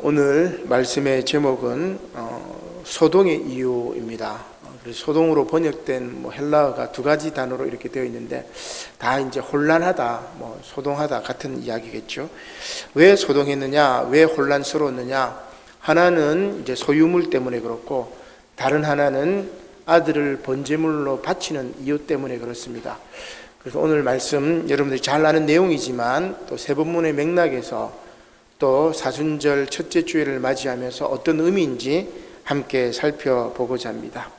오늘 말씀의 제목은 소동의 이유입니다. 그래서 소동으로 번역된 헬라어가 두 가지 단어로 이렇게 되어 있는데 다 이제 혼란하다, 소동하다 같은 이야기겠죠. 왜 소동했느냐, 왜 혼란스러웠느냐? 하나는 이제 소유물 때문에 그렇고, 다른 하나는 아들을 번제물로 바치는 이유 때문에 그렇습니다. 그래서 오늘 말씀 여러분들이 잘 아는 내용이지만 또 세번문의 맥락에서 또 사순절 첫째 주일을 맞이하면서 어떤 의미인지 함께 살펴보고자 합니다.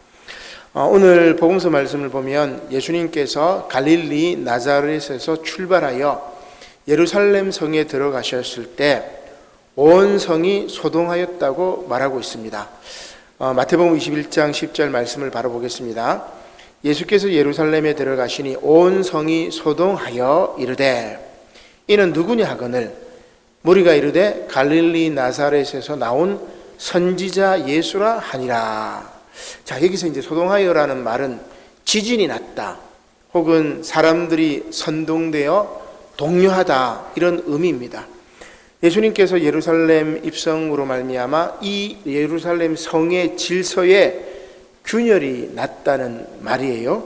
오늘 복음서 말씀을 보면 예수님께서 갈릴리 나자렛에서 출발하여 예루살렘 성에 들어가셨을 때 온 성이 소동하였다고 말하고 있습니다. 마태복음 21장 10절 말씀을 바로 보겠습니다. 예수께서 예루살렘에 들어가시니 온 성이 소동하여 이르되, 이는 누구냐 하거늘 무리가 이르되 갈릴리 나사렛에서 나온 선지자 예수라 하니라. 자, 여기서 이제 소동하여라는 말은 지진이 났다, 혹은 사람들이 선동되어 동요하다, 이런 의미입니다. 예수님께서 예루살렘 입성으로 말미암아 이 예루살렘 성의 질서에 균열이 났다는 말이에요.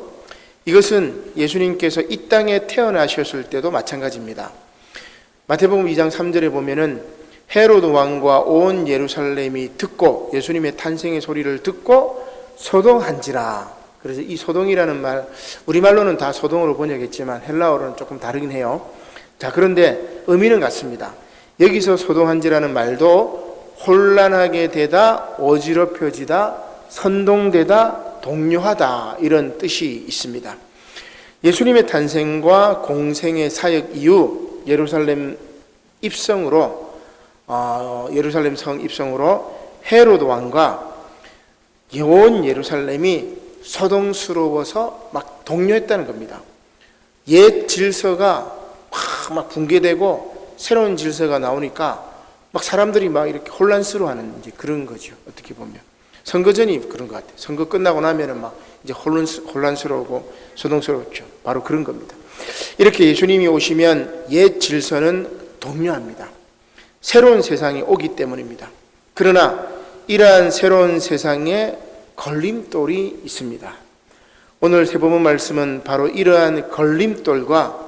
이것은 예수님께서 이 땅에 태어나셨을 때도 마찬가지입니다. 마태복음 2장 3절에 보면은 헤로드 왕과 온 예루살렘이 듣고, 예수님의 탄생의 소리를 듣고 소동한지라. 그래서 이 소동이라는 말, 우리말로는 다 소동으로 번역했지만 헬라어로는 조금 다르긴 해요. 자, 그런데 의미는 같습니다. 여기서 소동한지라는 말도 혼란하게 되다, 어지럽혀지다, 선동되다, 동요하다, 이런 뜻이 있습니다. 예수님의 탄생과 공생의 사역 이후 예루살렘 예루살렘 성 입성으로 헤로드 왕과 온 예루살렘이 소동스러워서 막 동요했다는 겁니다. 옛 질서가 막 붕괴되고 새로운 질서가 나오니까 막 사람들이 막 이렇게 혼란스러워하는 이제 그런 거죠. 어떻게 보면 선거전이 그런 것 같아요. 선거 끝나고 나면은 막 이제 혼란스러우고 소동스럽죠. 바로 그런 겁니다. 이렇게 예수님이 오시면 옛 질서는 동요합니다. 새로운 세상이 오기 때문입니다. 그러나 이러한 새로운 세상에 걸림돌이 있습니다. 오늘 세번문 말씀은 바로 이러한 걸림돌과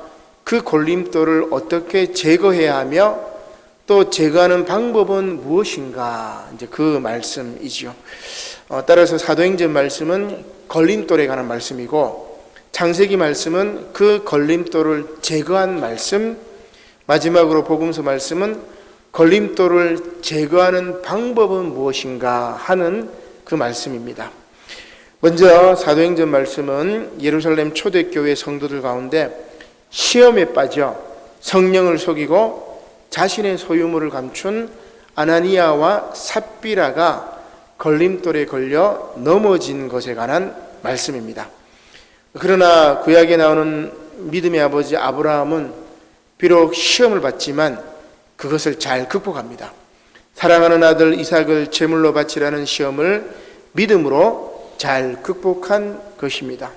그 걸림돌을 어떻게 제거해야 하며 또 제거하는 방법은 무엇인가, 이제 그 말씀이죠. 따라서 사도행전 말씀은 걸림돌에 관한 말씀이고, 창세기 말씀은 그 걸림돌을 제거한 말씀, 마지막으로 복음서 말씀은 걸림돌을 제거하는 방법은 무엇인가 하는 그 말씀입니다. 먼저 사도행전 말씀은 예루살렘 초대교회 성도들 가운데 시험에 빠져 성령을 속이고 자신의 소유물을 감춘 아나니아와 삽비라가 걸림돌에 걸려 넘어진 것에 관한 말씀입니다. 그러나 구약에 나오는 믿음의 아버지 아브라함은 비록 시험을 받지만 그것을 잘 극복합니다. 사랑하는 아들 이삭을 제물로 바치라는 시험을 믿음으로 잘 극복한 것입니다.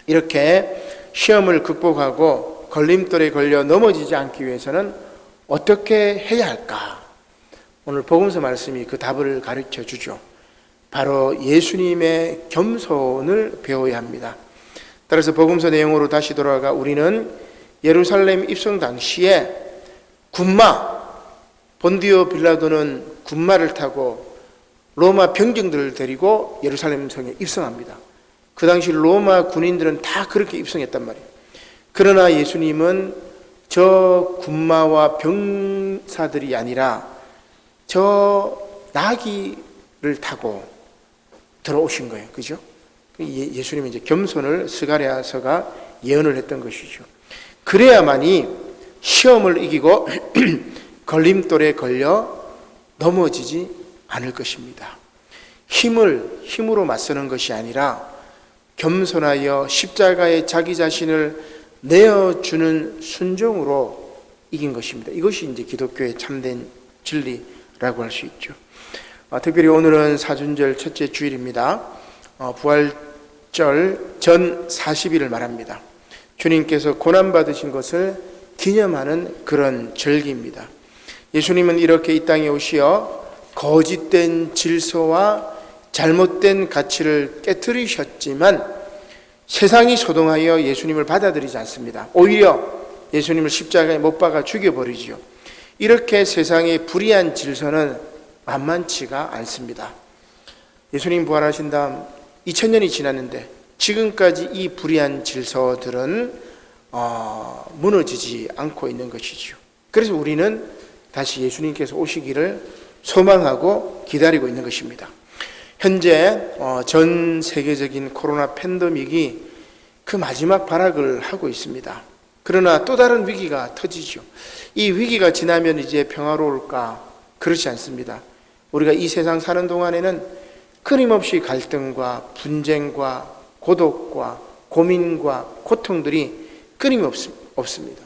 이렇게 시험을 극복하고 걸림돌에 걸려 넘어지지 않기 위해서는 어떻게 해야 할까? 오늘 복음서 말씀이 그 답을 가르쳐 주죠. 바로 예수님의 겸손을 배워야 합니다. 따라서 복음서 내용으로 다시 돌아가 우리는 예루살렘 입성 당시에 본디오 빌라도는 군마를 타고 로마 병정들을 데리고 예루살렘 성에 입성합니다. 그 당시 로마 군인들은 다 그렇게 입성했단 말이에요. 그러나 예수님은 저 군마와 병사들이 아니라 저 나귀를 타고 들어오신 거예요. 그죠? 예수님은 이제 겸손을 스가랴서가 예언을 했던 것이죠. 그래야만이 시험을 이기고 걸림돌에 걸려 넘어지지 않을 것입니다. 힘으로 맞서는 것이 아니라 겸손하여 십자가에 자기 자신을 내어주는 순종으로 이긴 것입니다. 이것이 이제 기독교의 참된 진리라고 할 수 있죠. 특별히 오늘은 사순절 첫째 주일입니다. 부활절 전 40일을 말합니다. 주님께서 고난받으신 것을 기념하는 그런 절기입니다. 예수님은 이렇게 이 땅에 오시어 거짓된 질서와 잘못된 가치를 깨뜨리셨지만 세상이 소동하여 예수님을 받아들이지 않습니다. 오히려 예수님을 십자가에 못 박아 죽여버리지요. 이렇게 세상의 불의한 질서는 만만치가 않습니다. 예수님 부활하신 다음 2000년이 지났는데 지금까지 이 불의한 질서들은 무너지지 않고 있는 것이죠. 그래서 우리는 다시 예수님께서 오시기를 소망하고 기다리고 있는 것입니다. 현재 전 세계적인 코로나 팬데믹이 그 마지막 발악을 하고 있습니다. 그러나 또 다른 위기가 터지죠. 이 위기가 지나면 이제 평화로울까? 그렇지 않습니다. 우리가 이 세상 사는 동안에는 끊임없이 갈등과 분쟁과 고독과 고민과 고통들이 끊임없습니다.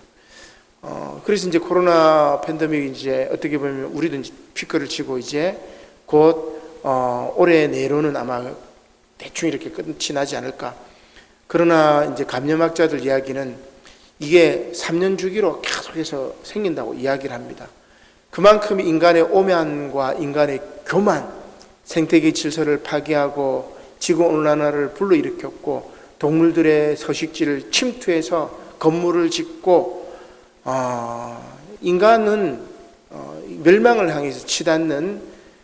그래서 이제 코로나 팬데믹이 이제 어떻게 보면 우리도 이제 피크를 치고 이제 곧 올해 내로는 아마 대충 이렇게 끝이 나지 않을까. 그러나 이제 감염학자들 이야기는 이게 3년 주기로 계속해서 생긴다고 이야기를 합니다. 그만큼 인간의 오만과 인간의 교만, 생태계 질서를 파괴하고 지구온난화를 불러일으켰고 동물들의 서식지를 침투해서 건물을 짓고 인간은 멸망을 향해서 치닫는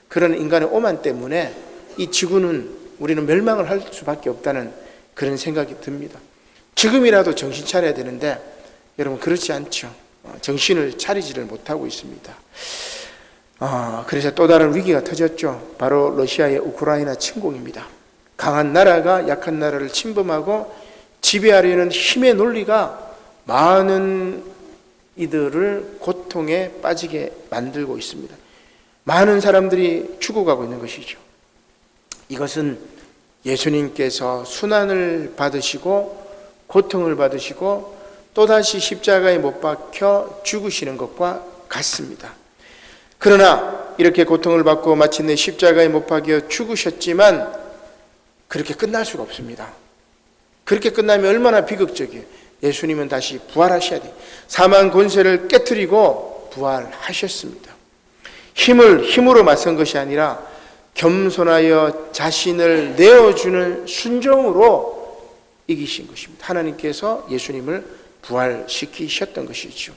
그런 인간의 오만 때문에 이 지구는 우리는 멸망을 할 수밖에 없다는 그런 생각이 듭니다. 지금이라도 정신 차려야 되는데 여러분 그렇지 않죠. 정신을 차리지를 못하고 있습니다. 그래서 또 다른 위기가 터졌죠. 바로 러시아의 우크라이나 침공입니다. 강한 나라가 약한 나라를 침범하고 지배하려는 힘의 논리가 많은 이들을 고통에 빠지게 만들고 있습니다. 많은 사람들이 죽어가고 있는 것이죠. 이것은 예수님께서 순환을 받으시고 고통을 받으시고 또다시 십자가에 못 박혀 죽으시는 것과 같습니다. 그러나 이렇게 고통을 받고 마침내 십자가에 못 박혀 죽으셨지만 그렇게 끝날 수가 없습니다. 그렇게 끝나면 얼마나 비극적이에요. 예수님은 다시 부활하셔야 돼요. 사망 권세를 깨트리고 부활하셨습니다. 힘으로 맞선 것이 아니라 겸손하여 자신을 내어주는 순종으로 이기신 것입니다. 하나님께서 예수님을 부활시키셨던 것이죠.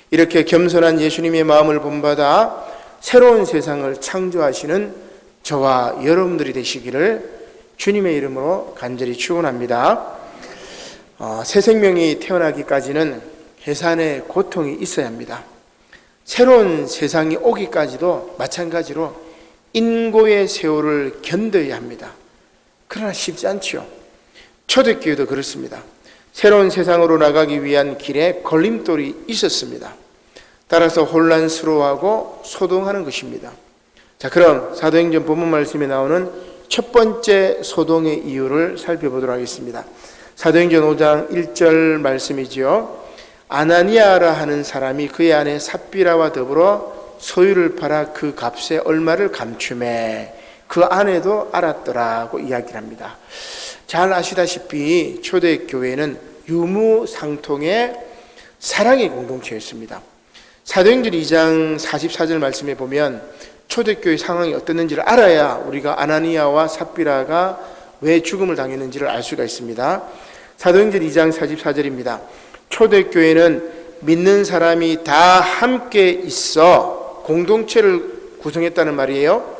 이렇게 겸손한 예수님의 마음을 본받아 새로운 세상을 창조하시는 저와 여러분들이 되시기를 주님의 이름으로 간절히 축원합니다. 새 생명이 태어나기까지는 해산의 고통이 있어야 합니다. 새로운 세상이 오기까지도 마찬가지로 인고의 세월을 견뎌야 합니다. 그러나 쉽지 않죠. 초대교회도 그렇습니다. 새로운 세상으로 나가기 위한 길에 걸림돌이 있었습니다. 따라서 혼란스러워하고 소동하는 것입니다. 자, 그럼 사도행전 본문 말씀에 나오는 첫 번째 소동의 이유를 살펴보도록 하겠습니다. 사도행전 5장 1절 말씀이지요. 아나니아라 하는 사람이 그의 아내 삽비라와 더불어 소유를 팔아 그 값에 얼마를 감추매 그 아내도 알았더라고 이야기를 합니다. 잘 아시다시피 초대교회는 유무상통의 사랑의 공동체였습니다. 사도행전 2장 44절 말씀에 보면 초대교회 상황이 어땠는지를 알아야 우리가 아나니아와 삽비라가 왜 죽음을 당했는지를 알 수가 있습니다. 사도행전 2장 44절입니다. 초대교회는 믿는 사람이 다 함께 있어 공동체를 구성했다는 말이에요.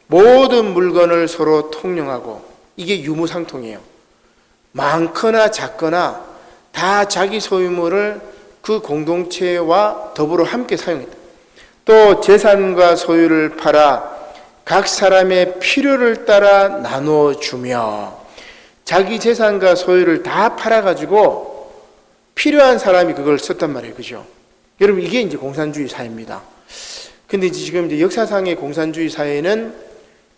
모든 물건을 서로 통용하고, 이게 유무상통이에요. 많거나 작거나 다 자기 소유물을 그 공동체와 더불어 함께 사용했다. 또 재산과 소유를 팔아 각 사람의 필요를 따라 나눠주며, 자기 재산과 소유를 다 팔아가지고 필요한 사람이 그걸 썼단 말이에요. 그죠? 여러분, 이게 이제 공산주의 사회입니다. 근데 지금 이제 역사상의 공산주의 사회는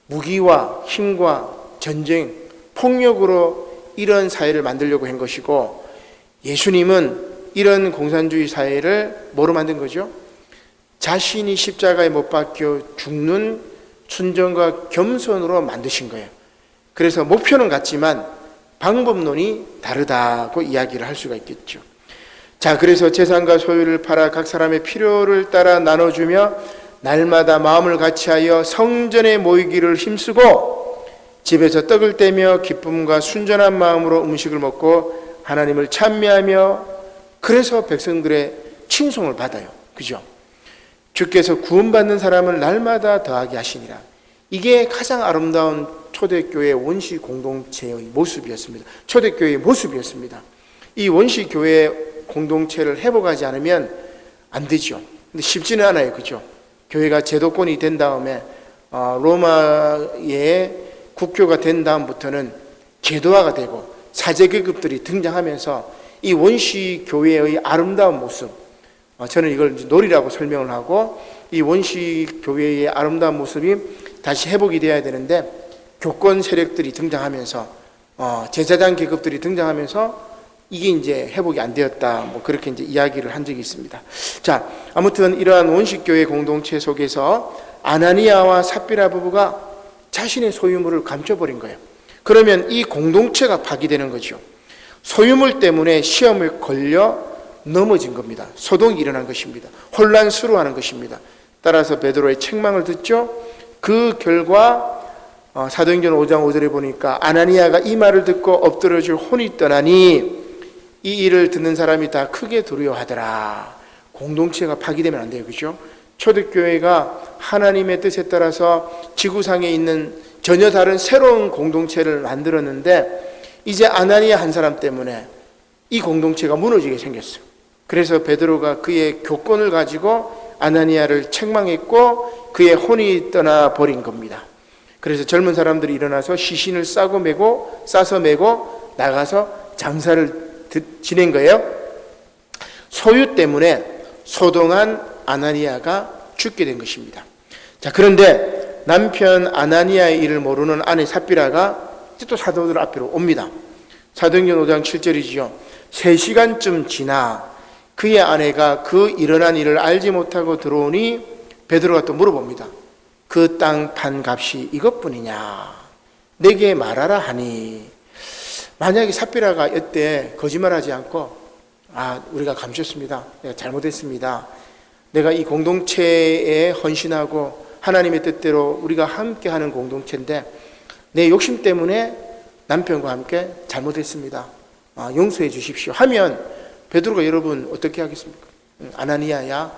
무기와 힘과 전쟁, 폭력으로 이런 사회를 만들려고 한 것이고, 예수님은 이런 공산주의 사회를 뭐로 만든 거죠? 자신이 십자가에 못 박혀 죽는 순종과 겸손으로 만드신 거예요. 그래서 목표는 같지만 방법론이 다르다고 이야기를 할 수가 있겠죠. 자, 그래서 재산과 소유를 팔아 각 사람의 필요를 따라 나눠주며 날마다 마음을 같이하여 성전에 모이기를 힘쓰고 집에서 떡을 떼며 기쁨과 순전한 마음으로 음식을 먹고 하나님을 찬미하며, 그래서 백성들의 칭송을 받아요. 그죠? 주께서 구원받는 사람을 날마다 더하게 하시니라. 이게 가장 아름다운 초대교회 원시 공동체의 모습이었습니다. 초대교회의 모습이었습니다. 이 원시 교회 공동체를 회복하지 않으면 안 되죠. 근데 쉽지는 않아요. 그죠? 교회가 제도권이 된 다음에 로마의 국교가 된 다음부터는 제도화가 되고 사제계급들이 등장하면서 이 원시 교회의 아름다운 모습, 저는 이걸 놀이라고 설명을 하고, 이 원시 교회의 아름다운 모습이 다시 회복이 되어야 되는데 교권 세력들이 등장하면서 제사장 계급들이 등장하면서 이게 이제 회복이 안 되었다, 뭐 그렇게 이제 이야기를 한 적이 있습니다. 자, 아무튼 이러한 원식교회 공동체 속에서 아나니아와 삽비라 부부가 자신의 소유물을 감춰버린 거예요. 그러면 이 공동체가 파기되는 거죠. 소유물 때문에 시험에 걸려 넘어진 겁니다. 소동이 일어난 것입니다. 혼란스러워하는 것입니다. 따라서 베드로의 책망을 듣죠. 그 결과 사도행전 5장 5절에 보니까 아나니아가 이 말을 듣고 엎드려줄 혼이 떠나니 이 일을 듣는 사람이 다 크게 두려워하더라. 공동체가 파기되면 안 돼요. 그죠? 초대교회가 하나님의 뜻에 따라서 지구상에 있는 전혀 다른 새로운 공동체를 만들었는데 이제 아나니아 한 사람 때문에 이 공동체가 무너지게 생겼어요. 그래서 베드로가 그의 교권을 가지고 아나니아를 책망했고 그의 혼이 떠나버린 겁니다. 그래서 젊은 사람들이 일어나서 시신을 싸서 메고 나가서 장사를 지낸 거예요. 소유 때문에 소동한 아나니아가 죽게 된 것입니다. 자, 그런데 남편 아나니아의 일을 모르는 아내 삽비라가 이제 또 사도들 앞으로 옵니다. 사도행전 5장 7절이지요. 3시간쯤 지나 그의 아내가 그 일어난 일을 알지 못하고 들어오니 베드로가 또 물어봅니다. 그 땅 판 값이 이것뿐이냐? 내게 말하라 하니, 만약에 삽비라가 이때 거짓말하지 않고 우리가 감췄습니다. 내가 잘못했습니다. 내가 이 공동체에 헌신하고 하나님의 뜻대로 우리가 함께하는 공동체인데 내 욕심 때문에 남편과 함께 잘못했습니다. 용서해 주십시오 하면 베드로가 여러분 어떻게 하겠습니까? 아나니아야,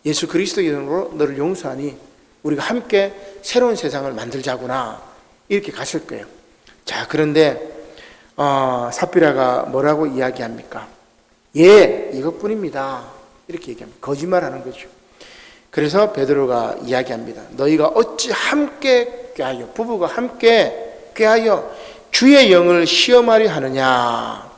예수 그리스도의 이름으로 너를 용서하니 우리가 함께 새로운 세상을 만들자구나, 이렇게 갔을 거예요. 자, 그런데 삽비라가 뭐라고 이야기합니까? 예, 이것뿐입니다, 이렇게 얘기합니다. 거짓말하는 거죠. 그래서 베드로가 이야기합니다. 너희가 어찌 함께 꾀하여, 부부가 함께 꾀하여 주의 영을 시험하려 하느냐?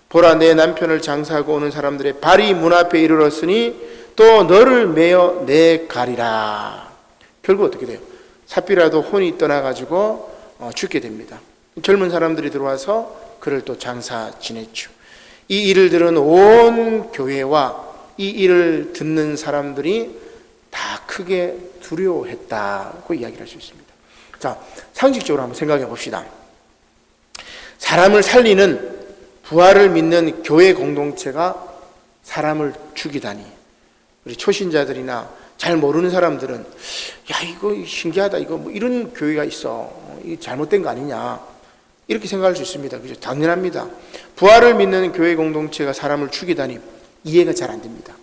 보라, 내 남편을 장사하고 오는 사람들의 발이 문 앞에 이르렀으니 또 너를 메어 내 가리라. 결국 어떻게 돼요? 삽비라도 혼이 떠나가지고 죽게 됩니다. 젊은 사람들이 들어와서 그를 또 장사 지냈죠. 이 일을 들은 온 교회와 이 일을 듣는 사람들이 다 크게 두려워했다고 이야기를 할 수 있습니다. 자, 상식적으로 한번 생각해 봅시다. 사람을 살리는 부활을 믿는 교회 공동체가 사람을 죽이다니, 우리 초신자들이나 잘 모르는 사람들은 야, 이거 신기하다, 이거 뭐 이런 교회가 있어, 이거 잘못된 거 아니냐, 이렇게 생각할 수 있습니다. 그죠? 당연합니다. 부활을 믿는 교회 공동체가 사람을 죽이다니 이해가 잘 안 됩니다.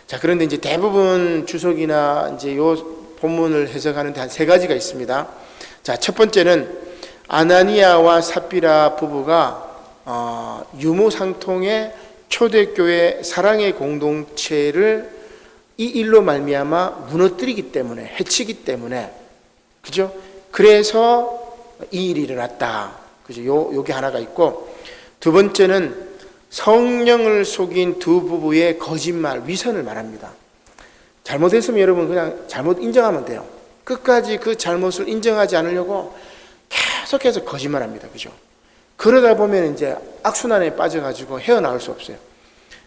자, 그런데 이제 대부분 주석이나 이제 요 본문을 해석하는데 한 3가지가 있습니다. 자, 첫 번째는 아나니아와 삽비라 부부가 유무상통의 초대교회 사랑의 공동체를 이 일로 말미암아 무너뜨리기 때문에, 해치기 때문에, 그죠? 그래서 이 일이 일어났다. 그죠? 요게 하나가 있고, 두 번째는 성령을 속인 두 부부의 거짓말, 위선을 말합니다. 잘못했으면 여러분 그냥 잘못 인정하면 돼요. 끝까지 그 잘못을 인정하지 않으려고 계속해서 거짓말합니다. 그죠? 그러다 보면 이제 악순환에 빠져가지고 헤어나올 수 없어요.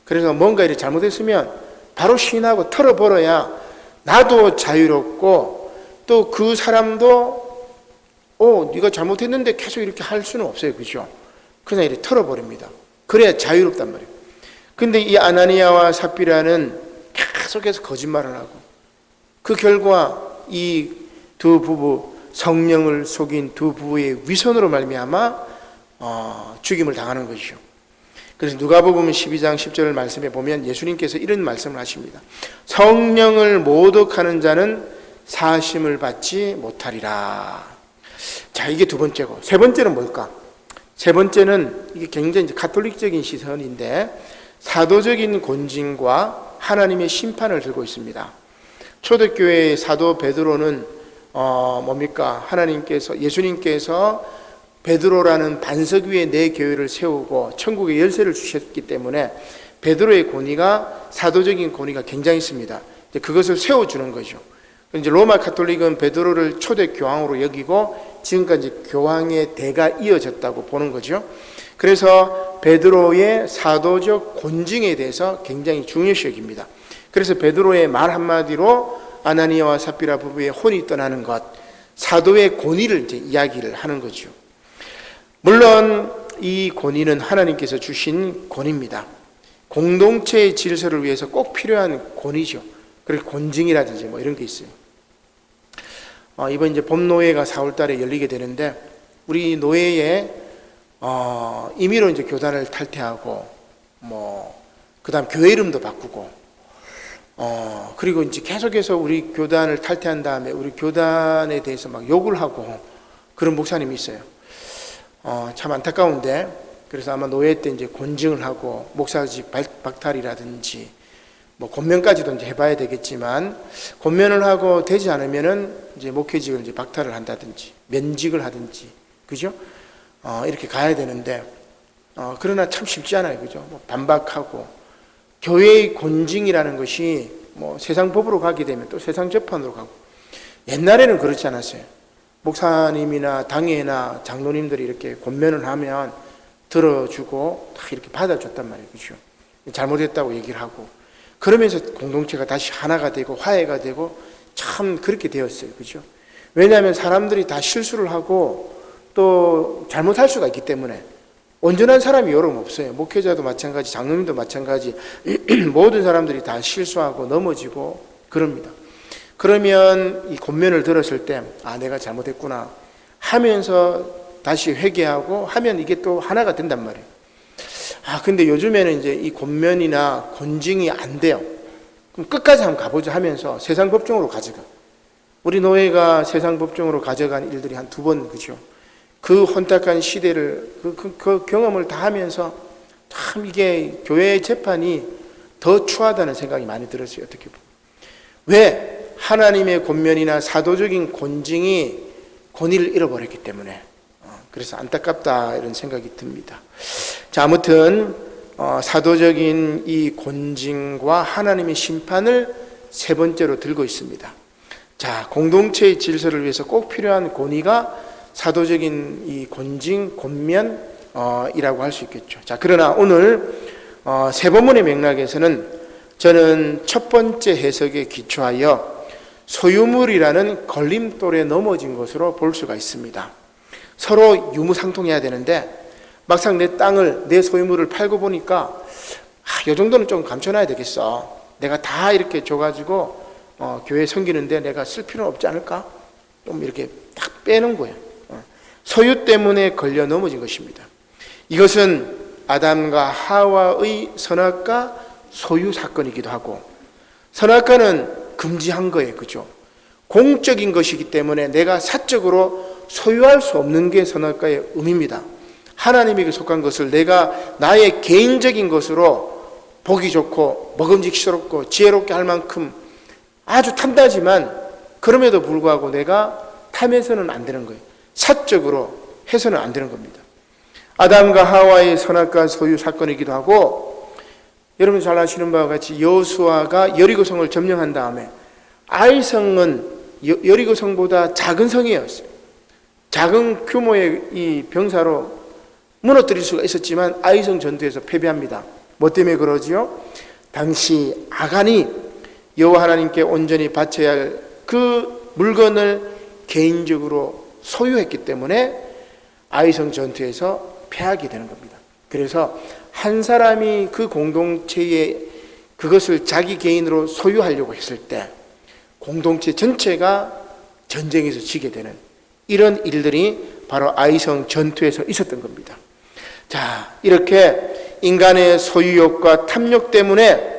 그래서 뭔가 이렇게 잘못했으면 바로 시인하고 털어버려야 나도 자유롭고 또 그 사람도 네가 잘못했는데 계속 이렇게 할 수는 없어요. 그죠? 그냥 이렇게 털어버립니다. 그래야 자유롭단 말이에요. 근데 이 아나니아와 삽비라는 계속해서 거짓말을 하고 그 결과 이 두 부부, 성령을 속인 두 부부의 위선으로 말미암아 죽임을 당하는 것이죠. 그래서 누가복음 12장 10절 말씀에 보면 예수님께서 이런 말씀을 하십니다. 성령을 모독하는 자는 사심을 받지 못하리라. 자, 이게 두 번째고, 세 번째는 뭘까? 세 번째는 이게 굉장히 이제 가톨릭적인 시선인데 사도적인 곤징과 하나님의 심판을 들고 있습니다. 초대교회의 사도 베드로는 뭡니까? 예수님께서 베드로라는 반석 위에 내 교회를 세우고 천국의 열쇠를 주셨기 때문에 베드로의 권위가 사도적인 권위가 굉장했습니다. 그것을 세워주는 거죠. 이제 로마 가톨릭은 베드로를 초대 교황으로 여기고 지금까지 교황의 대가 이어졌다고 보는 거죠. 그래서 베드로의 사도적 권징에 대해서 굉장히 중요시 여깁니다. 그래서 베드로의 말 한마디로 아나니아와 삽비라 부부의 혼이 떠나는 것, 사도의 권위를 이제 이야기를 하는 거죠. 물론 이 권위는 하나님께서 주신 권위입니다. 공동체의 질서를 위해서 꼭 필요한 권위죠. 그래서 권징이라든지 뭐 이런 게 있어요. 이번 이제 봄노회가 4월달에 열리게 되는데 우리 노회에 임의로 이제 교단을 탈퇴하고 그다음 교회 이름도 바꾸고 그리고 이제 계속해서 우리 교단을 탈퇴한 다음에 우리 교단에 대해서 막 욕을 하고 그런 목사님이 있어요. 참 안타까운데 그래서 아마 노회 때 이제 권징을 하고 목사직 박탈이라든지 권면까지도 이제 해봐야 되겠지만 권면을 하고 되지 않으면은 이제 목회직을 이제 박탈을 한다든지 면직을 하든지 그죠? 이렇게 가야 되는데 그러나 참 쉽지 않아요, 그죠? 반박하고 교회의 권징이라는 것이 세상 법으로 가게 되면 또 세상 재판으로 가고 옛날에는 그렇지 않았어요. 목사님이나 당회나 장로님들이 이렇게 권면을 하면 들어주고 다 이렇게 받아줬단 말이에요, 그죠? 잘못했다고 얘기를 하고 그러면서 공동체가 다시 하나가 되고 화해가 되고 참 그렇게 되었어요, 그죠? 왜냐하면 사람들이 다 실수를 하고 또 잘못할 수가 있기 때문에 온전한 사람이 여러 없어요. 목회자도 마찬가지, 장로님도 마찬가지. 모든 사람들이 다 실수하고 넘어지고 그럽니다. 그러면 이 권면을 들었을 때 내가 잘못했구나 하면서 다시 회개하고 하면 이게 또 하나가 된단 말이에요. 근데 요즘에는 이제 이 권면이나 권징이 안 돼요. 그럼 끝까지 한번 가보자 하면서 세상 법정으로 가져가. 우리 노회가 세상 법정으로 가져간 일들이 한 2번, 그죠? 그 혼탁한 시대를, 그 경험을 다 하면서 참 이게 교회의 재판이 더 추하다는 생각이 많이 들었어요, 어떻게 보면. 왜? 하나님의 권면이나 사도적인 권징이 권위를 잃어버렸기 때문에. 그래서 안타깝다 이런 생각이 듭니다. 자, 아무튼 사도적인 이 권징과 하나님의 심판을 세 번째로 들고 있습니다. 자, 공동체의 질서를 위해서 꼭 필요한 권위가 사도적인 이 권징, 권면이라고 할 수 있겠죠. 자, 그러나 오늘 세 본문의 맥락에서는 저는 첫 번째 해석에 기초하여 소유물이라는 걸림돌에 넘어진 것으로 볼 수가 있습니다. 서로 유무상통해야 되는데 막상 내 땅을, 내 소유물을 팔고 보니까 이 정도는 좀 감춰놔야 되겠어. 내가 다 이렇게 줘가지고 교회 섬기는데 내가 쓸 필요는 없지 않을까? 좀 이렇게 딱 빼는 거예요. 소유 때문에 걸려 넘어진 것입니다. 이것은 아담과 하와의 선악과 소유 사건이기도 하고 선악과는 금지한 거예요, 그죠? 공적인 것이기 때문에 내가 사적으로 소유할 수 없는 게 선악과의 의미입니다. 하나님에게 속한 것을 내가 나의 개인적인 것으로 보기 좋고 먹음직스럽고 지혜롭게 할 만큼 아주 탐나지만 그럼에도 불구하고 내가 탐해서는 안 되는 거예요. 사적으로 해서는 안 되는 겁니다. 아담과 하와의 선악과 소유 사건이기도 하고 여러분 잘 아시는 바와 같이 여호수아가 여리고성을 점령한 다음에 아이성은 여리고성보다 작은 성이었어요. 작은 규모의 이 병사로 무너뜨릴 수가 있었지만 아이성 전투에서 패배합니다. 뭐 때문에 그러지요? 당시 아간이 여호와 하나님께 온전히 바쳐야 할 그 물건을 개인적으로 소유했기 때문에 아이성 전투에서 패하게 되는 겁니다. 그래서 한 사람이 그 공동체에 그것을 자기 개인으로 소유하려고 했을 때 공동체 전체가 전쟁에서 지게 되는 이런 일들이 바로 아이성 전투에서 있었던 겁니다. 자, 이렇게 인간의 소유욕과 탐욕 때문에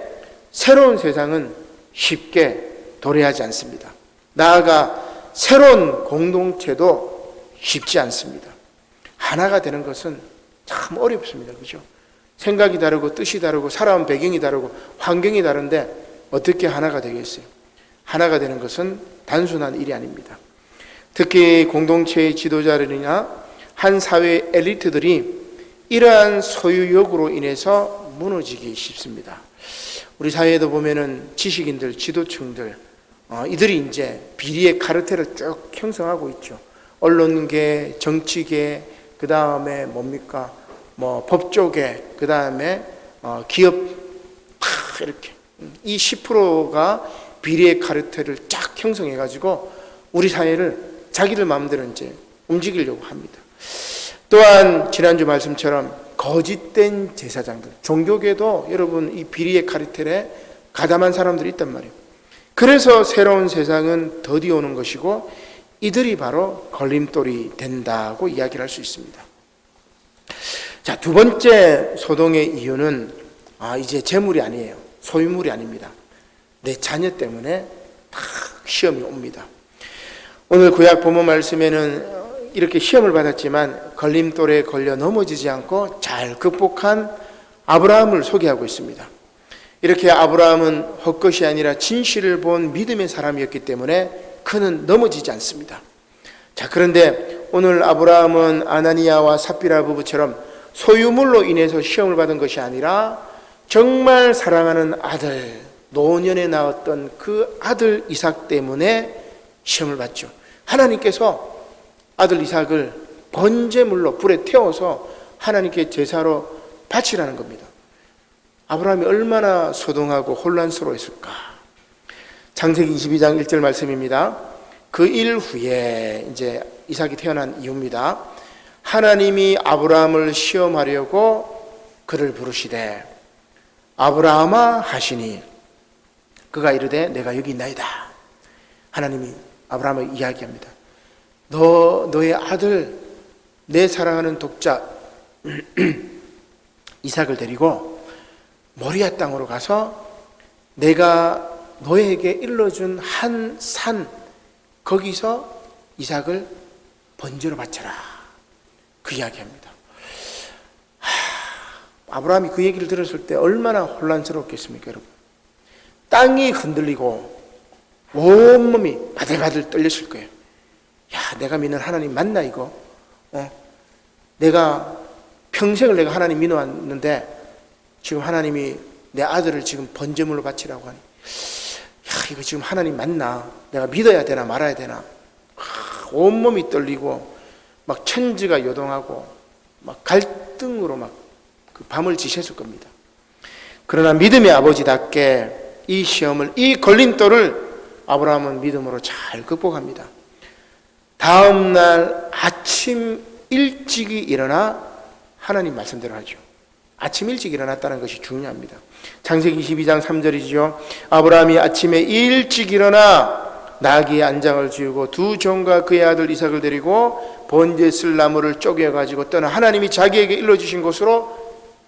새로운 세상은 쉽게 도래하지 않습니다. 나아가 새로운 공동체도 쉽지 않습니다. 하나가 되는 것은 참 어렵습니다. 그죠? 생각이 다르고 뜻이 다르고 살아온 배경이 다르고 환경이 다른데 어떻게 하나가 되겠어요? 하나가 되는 것은 단순한 일이 아닙니다. 특히 공동체의 지도자들이나 한 사회의 엘리트들이 이러한 소유욕으로 인해서 무너지기 쉽습니다. 우리 사회에도 보면은 지식인들, 지도층들, 이들이 이제 비리의 카르텔을 쭉 형성하고 있죠. 언론계, 정치계, 그 다음에 뭡니까? 법조계, 그 다음에 기업, 이렇게. 이 10%가 비리의 카르텔을 쫙 형성해가지고 우리 사회를 자기들 마음대로 이제 움직이려고 합니다. 또한 지난주 말씀처럼 거짓된 제사장들, 종교계도 여러분 이 비리의 카르텔에 가담한 사람들이 있단 말이에요. 그래서 새로운 세상은 더디오는 것이고 이들이 바로 걸림돌이 된다고 이야기를 할 수 있습니다. 자, 두 번째 소동의 이유는 이제 재물이 아니에요. 소유물이 아닙니다. 내 자녀 때문에 다 시험이 옵니다. 오늘 구약 본문 말씀에는 이렇게 시험을 받았지만 걸림돌에 걸려 넘어지지 않고 잘 극복한 아브라함을 소개하고 있습니다. 이렇게 아브라함은 헛것이 아니라 진실을 본 믿음의 사람이었기 때문에 그는 넘어지지 않습니다. 자, 그런데 오늘 아브라함은 아나니아와 삽비라 부부처럼 소유물로 인해서 시험을 받은 것이 아니라 정말 사랑하는 아들, 노년에 낳았던 그 아들 이삭 때문에 시험을 받죠. 하나님께서 아들 이삭을 번제물로 불에 태워서 하나님께 제사로 바치라는 겁니다. 아브라함이 얼마나 소동하고 혼란스러웠을까. 창세기 22장 1절 말씀입니다. 그 일 후에 이제 이삭이 태어난 이유입니다. 하나님이 아브라함을 시험하려고 그를 부르시되 아브라함아 하시니 그가 이르되 내가 여기 있나이다. 하나님이 아브라함을 이야기합니다. 너의 아들, 내 사랑하는 독자 이삭을 데리고 모리아 땅으로 가서 내가 너에게 일러준 한 산, 거기서 이삭을 번제로 바쳐라. 그 이야기합니다. 아브라함이 그 얘기를 들었을 때 얼마나 혼란스럽겠습니까, 여러분? 땅이 흔들리고 온몸이 바들바들 떨렸을 거예요. 야, 내가 믿는 하나님 맞나 이거? 내가 평생을 내가 하나님 믿어왔는데 지금 하나님이 내 아들을 지금 번제물로 바치라고 하니, 야, 이거 지금 하나님 맞나? 내가 믿어야 되나 말아야 되나? 온몸이 떨리고 막 천지가 요동하고 막 갈등으로 막 그 밤을 지새울 겁니다. 그러나 믿음의 아버지답게 이 시험을, 이 걸림돌을 아브라함은 믿음으로 잘 극복합니다. 다음 날 아침 일찍이 일어나 하나님 말씀대로 하죠. 아침 일찍 일어났다는 것이 중요합니다. 창세기 22장 3절이죠. 아브라함이 아침에 일찍 일어나 나귀의 안장을 지우고 두 종과 그의 아들 이삭을 데리고 번제 쓸 나무를 쪼개가지고 떠나 하나님이 자기에게 일러주신 곳으로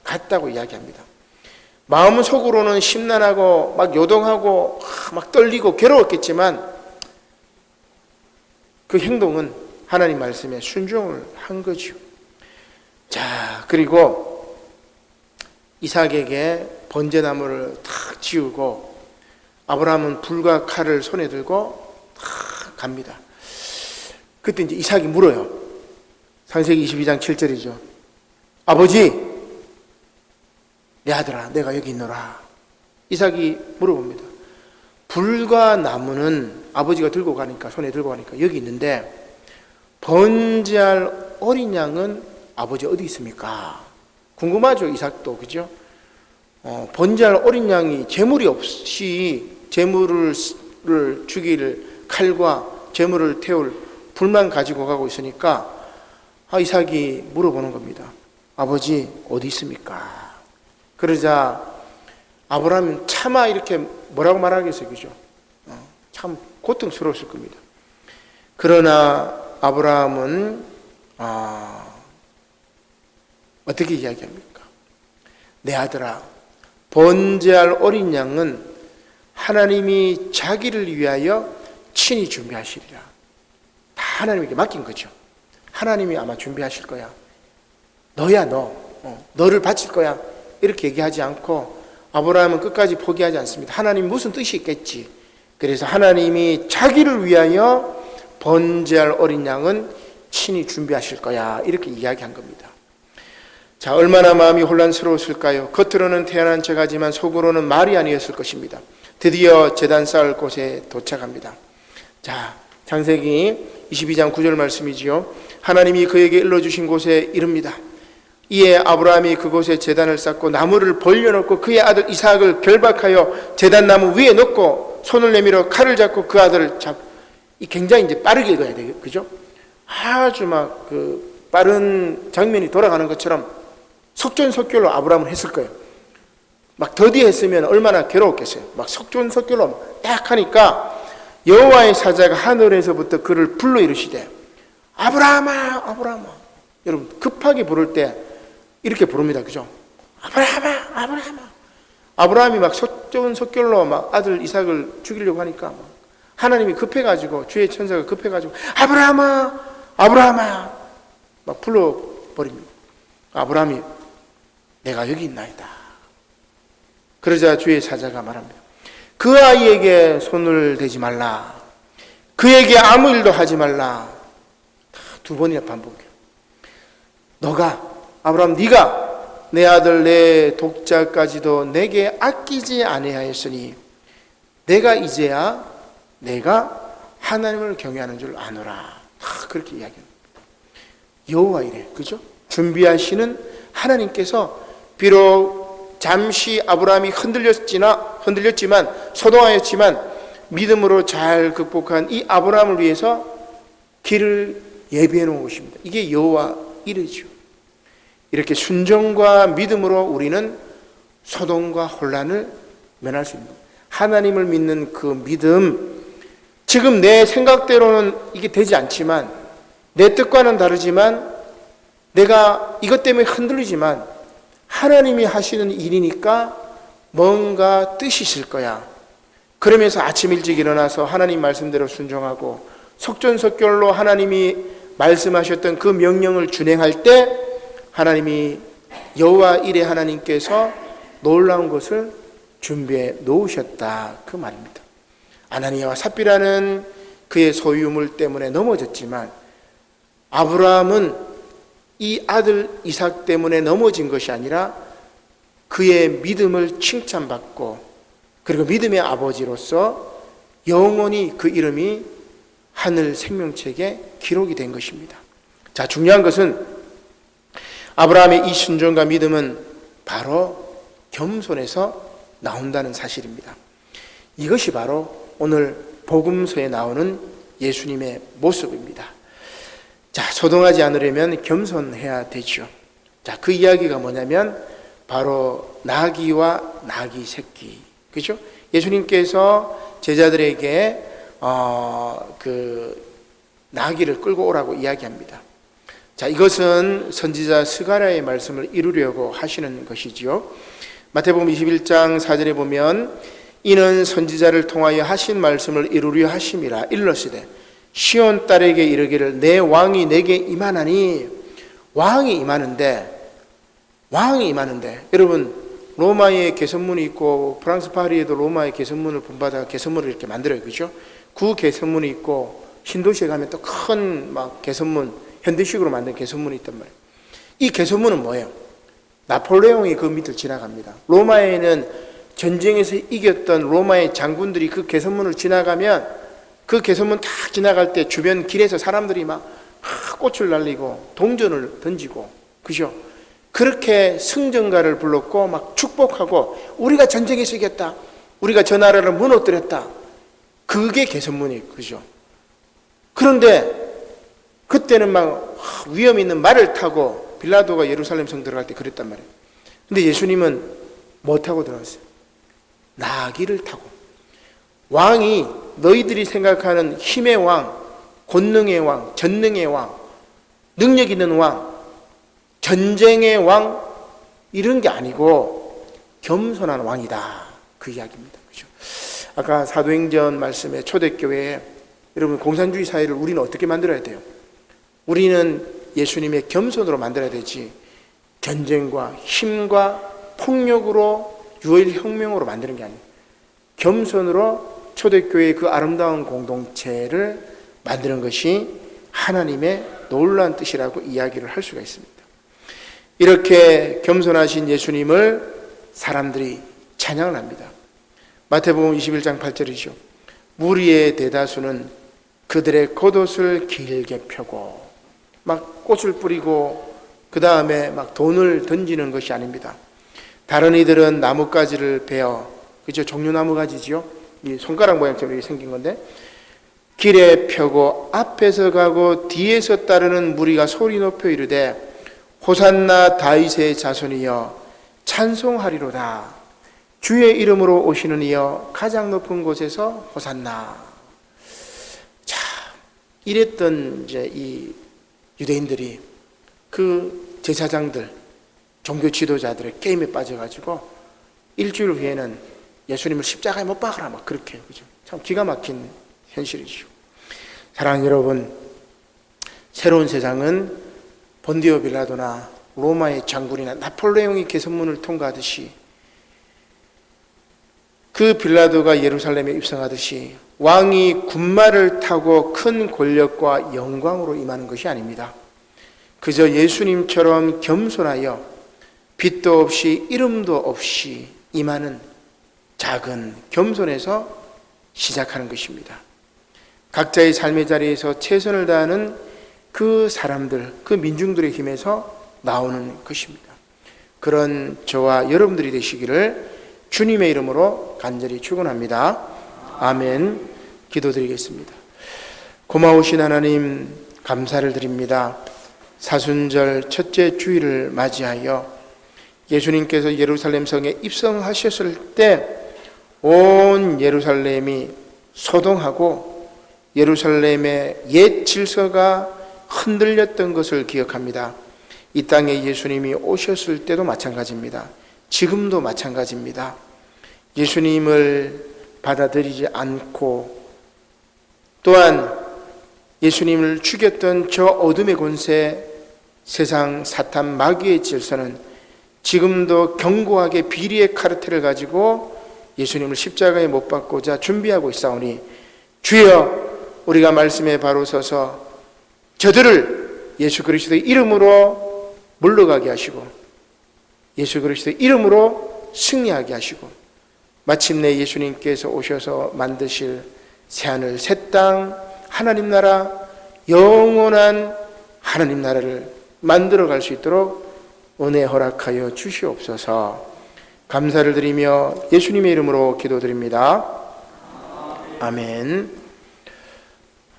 갔다고 이야기합니다. 마음 속으로는 심란하고 막 요동하고 막 떨리고 괴로웠겠지만 그 행동은 하나님 말씀에 순종을 한 거죠. 자, 그리고 이삭에게 번제나무를 탁 지우고 아브라함은 불과 칼을 손에 들고 탁 갑니다. 그때 이제 이삭이 물어요. 창세기 22장 7절이죠. 아버지, 내 아들아, 내가 여기 있노라. 이삭이 물어봅니다. 불과 나무는 아버지가 들고 가니까, 손에 들고 가니까 여기 있는데 번제할 어린 양은 아버지 어디 있습니까? 궁금하죠, 이삭도. 그죠? 번제할 어린 양이 제물이 없이 제물을 죽일 칼과 제물을 태울 불만 가지고 가고 있으니까 이삭이 물어보는 겁니다. 아버지 어디 있습니까? 그러자 아브라함은 차마 이렇게 뭐라고 말하겠어요, 그죠? 참 고통스러웠을 겁니다. 그러나 아브라함은 어떻게 이야기합니까? 내 아들아, 번제할 어린 양은 하나님이 자기를 위하여 친히 준비하시리라. 다 하나님에게 맡긴 거죠. 하나님이 아마 준비하실 거야. 너야 너를 바칠 거야. 이렇게 얘기하지 않고 아브라함은 끝까지 포기하지 않습니다. 하나님 무슨 뜻이 있겠지. 그래서 하나님이 자기를 위하여 번제할 어린 양은 친히 준비하실 거야. 이렇게 이야기한 겁니다. 자, 얼마나 마음이 혼란스러웠을까요? 겉으로는 태어난 척하지만 속으로는 말이 아니었을 것입니다. 드디어 제단 쌓을 곳에 도착합니다. 자, 창세기 22장 9절 말씀이지요. 하나님이 그에게 일러주신 곳에 이릅니다. 이에 아브라함이 그곳에 제단을 쌓고 나무를 벌려놓고 그의 아들 이삭을 결박하여 제단 나무 위에 놓고 손을 내밀어 칼을 잡고 그 아들을 굉장히 이제 빠르게 읽어야 돼요. 그죠? 아주 막 그 빠른 장면이 돌아가는 것처럼 속전속결로 아브라함은 했을 거예요. 막 더디했으면 얼마나 괴로웠겠어요. 막 속전속결로 딱 하니까 여호와의 사자가 하늘에서부터 그를 불러 이르시되 아브라함아 아브라함아. 여러분 급하게 부를 때 이렇게 부릅니다. 그죠? 아브라함아 아브라함아. 아브라함이 막 속전속결로 막 아들 이삭을 죽이려고 하니까 하나님이 급해가지고 주의 천사가 급해가지고 아브라함아 아브라함아 막 불러버립니다. 아브라함이 내가 여기 있나이다. 그러자 주의 사자가 말합니다. 그 아이에게 손을 대지 말라. 그에게 아무 일도 하지 말라. 두 번이나 반복해요. 너가 아브라함 네가 내 아들 내 독자까지도 내게 아끼지 아니하였으니 내가 이제야 내가 하나님을 경외하는 줄 아노라. 그렇게 이야기합니다. 여호와 이래, 그죠? 준비하시는 하나님께서 비록 잠시 아브라함이 흔들렸지만 소동하였지만 믿음으로 잘 극복한 이 아브라함을 위해서 길을 예비해 놓은 것입니다. 이게 여호와 이래죠. 이렇게 순종과 믿음으로 우리는 소동과 혼란을 면할 수 있는 겁니다. 하나님을 믿는 그 믿음, 지금 내 생각대로는 이게 되지 않지만 내 뜻과는 다르지만 내가 이것 때문에 흔들리지만 하나님이 하시는 일이니까 뭔가 뜻이 있을 거야. 그러면서 아침 일찍 일어나서 하나님 말씀대로 순종하고 속전속결로 하나님이 말씀하셨던 그 명령을 준행할 때 하나님이 여호와 이레 하나님께서 놀라운 것을 준비해 놓으셨다. 그 말입니다. 아나니아와 삽비라는 그의 소유물 때문에 넘어졌지만 아브라함은 이 아들 이삭 때문에 넘어진 것이 아니라 그의 믿음을 칭찬받고 그리고 믿음의 아버지로서 영원히 그 이름이 하늘 생명책에 기록이 된 것입니다. 자, 중요한 것은 아브라함의 이 순종과 믿음은 바로 겸손에서 나온다는 사실입니다. 이것이 바로 오늘 복음서에 나오는 예수님의 모습입니다. 자, 소동하지 않으려면 겸손해야 되죠. 자, 그 이야기가 뭐냐면 바로 나귀와 나귀 새끼, 그죠? 예수님께서 제자들에게 그 나귀를 끌고 오라고 이야기합니다. 자, 이것은 선지자 스가랴의 말씀을 이루려고 하시는 것이지요. 마태복음 21장 4절에 보면 이는 선지자를 통하여 하신 말씀을 이루려 하심이라. 일러시되 시온 딸에게 이르기를 내 왕이 내게 임하나니. 왕이 임하는데 여러분 로마의 개선문이 있고 프랑스 파리에도 로마의 개선문을 본받아 개선문을 이렇게 만들어요. 그죠? 구 개선문이 있고 신도시에 가면 또 큰 막 개선문 현대식으로 만든 개선문이 있단 말이에요. 이 개선문은 뭐예요? 나폴레옹이 그 밑을 지나갑니다. 로마에는 전쟁에서 이겼던 로마의 장군들이 그 개선문을 지나가면 그 개선문 딱 지나갈 때 주변 길에서 사람들이 막 꽃을 날리고 동전을 던지고, 그죠? 그렇게 승전가를 불렀고 막 축복하고 우리가 전쟁에서 이겼다, 우리가 저 나라를 무너뜨렸다, 그게 개선문이에요. 그죠? 그런데 그때는 막 위험 있는 말을 타고 빌라도가 예루살렘 성 들어갈 때 그랬단 말이에요. 근데 예수님은 뭐 타고 들어왔어요? 나귀를 타고. 왕이 너희들이 생각하는 힘의 왕, 권능의 왕, 전능의 왕, 능력 있는 왕, 전쟁의 왕, 이런 게 아니고 겸손한 왕이다, 그 이야기입니다. 그렇죠? 아까 사도행전 말씀에 초대교회에, 여러분, 공산주의 사회를 우리는 어떻게 만들어야 돼요? 우리는 예수님의 겸손으로 만들어야 되지, 전쟁과 힘과 폭력으로 유혈혁명으로 만드는 게 아니에요. 겸손으로 초대교회의 그 아름다운 공동체를 만드는 것이 하나님의 놀라운 뜻이라고 이야기를 할 수가 있습니다. 이렇게 겸손하신 예수님을 사람들이 찬양을 합니다. 마태복음 21장 8절이죠. 무리의 대다수는 그들의 겉옷을 길게 펴고 막 꽃을 뿌리고 그 다음에 막 돈을 던지는 것이 아닙니다. 다른 이들은 나뭇가지를 베어, 그죠? 종려나무 가지지요? 이 손가락 모양처럼 이렇게 생긴 건데, 길에 펴고 앞에서 가고 뒤에서 따르는 무리가 소리 높여 이르되 호산나 다윗의 자손이여 찬송하리로다. 주의 이름으로 오시는 이여 가장 높은 곳에서 호산나. 자, 이랬던 이제 이 유대인들이 그 제사장들, 종교 지도자들의 게임에 빠져가지고 일주일 후에는 예수님을 십자가에 못 박아라, 막 그렇게, 그죠? 참 기가 막힌 현실이죠. 사랑하는 여러분, 새로운 세상은 본디오 빌라도나 로마의 장군이나 나폴레옹이 개선문을 통과하듯이, 그 빌라도가 예루살렘에 입성하듯이 왕이 군마를 타고 큰 권력과 영광으로 임하는 것이 아닙니다. 그저 예수님처럼 겸손하여 빛도 없이 이름도 없이 임하는 작은 겸손에서 시작하는 것입니다. 각자의 삶의 자리에서 최선을 다하는 그 사람들, 그 민중들의 힘에서 나오는 것입니다. 그런 저와 여러분들이 되시기를 주님의 이름으로 간절히 축원합니다. 아멘. 기도드리겠습니다. 고마우신 하나님, 감사를 드립니다. 사순절 첫째 주일을 맞이하여 예수님께서 예루살렘 성에 입성하셨을 때 온 예루살렘이 소동하고 예루살렘의 옛 질서가 흔들렸던 것을 기억합니다. 이 땅에 예수님이 오셨을 때도 마찬가지입니다. 지금도 마찬가지입니다. 예수님을 받아들이지 않고 또한 예수님을 죽였던 저 어둠의 권세, 세상 사탄 마귀의 질서는 지금도 견고하게 비리의 카르텔을 가지고 예수님을 십자가에 못 박고자 준비하고 있사오니 주여, 우리가 말씀에 바로 서서 저들을 예수 그리스도의 이름으로 물러가게 하시고 예수 그리스도의 이름으로 승리하게 하시고 마침내 예수님께서 오셔서 만드실 새하늘 새 땅 하나님 나라, 영원한 하나님 나라를 만들어갈 수 있도록 은혜 허락하여 주시옵소서. 감사를 드리며 예수님의 이름으로 기도드립니다. 아멘.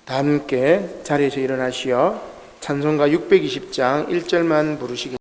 다 함께 자리에서 일어나시어 찬송가 620장 1절만 부르시겠습니다.